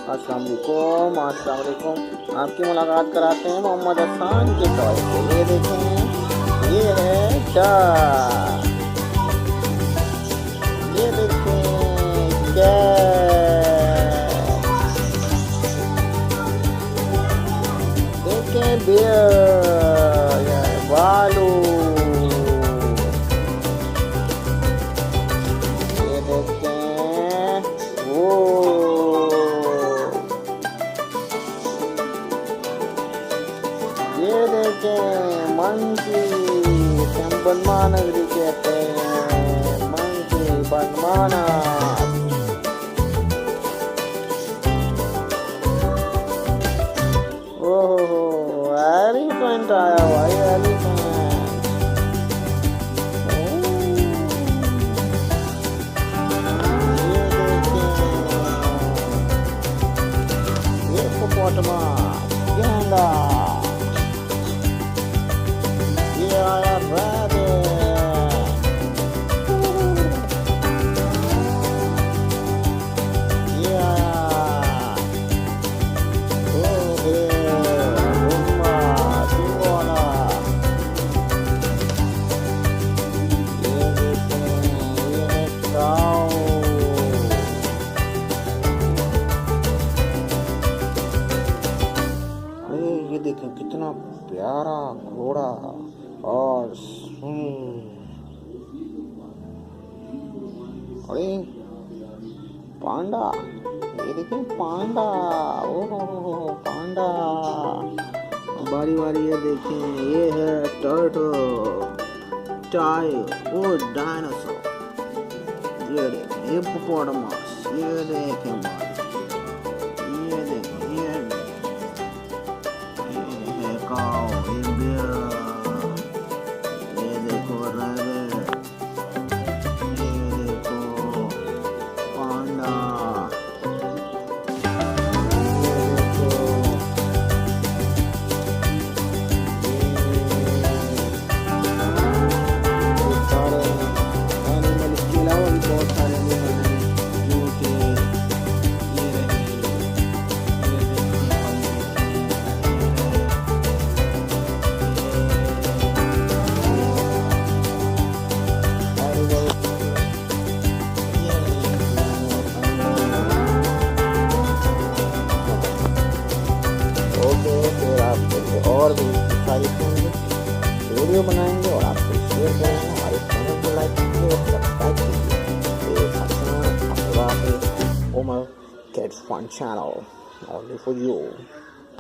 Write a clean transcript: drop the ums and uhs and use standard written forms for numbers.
अस्सलाम वालेकुम। आपकी मुलाकात कराते हैं मोहम्मद हसन के टॉय से। ये देखें, ये है शाह। ये देखें कैट। देखें बियर, बालू। ये देखें वो। ये देखें मंकी, बनमानगरी कहते हैं, मंकी बनमाना। ओहो एलिफेंट आया हुआ है, एलिफेंट। ये देखें, ये हिप्पोपोटामस, गेंडा। ये आया रैबिट। ये आया रुम्बा, चिंगोला। ये देखें, ये है काऊ। ये देखें कितना प्यारा घोड़ा और अरे पांडा। ये देखें पांडा। ओहो पांडा। बारी बारी ये देखें, ये है टर्टल, टाइगर और डायनासोर। ये देखें हिप्पोपोटामस। ये देखें ये देखें, ये है काऊ, ये बियर। ये देखो रैबिट। ये देखो पांडा। ये देखो ये सारे एनिमल। इसके अलावा भी बहुत सारे एनिमल हैं जो कि ये रहे। ये ओके, फिर आप और भी सारी वीडियो बनाएंगे और आपको शेयर करेंगे। हमारे चैनल को लाइक कीजिए और सब्सक्राइब कीजिए। Umar cats fun channel only for you.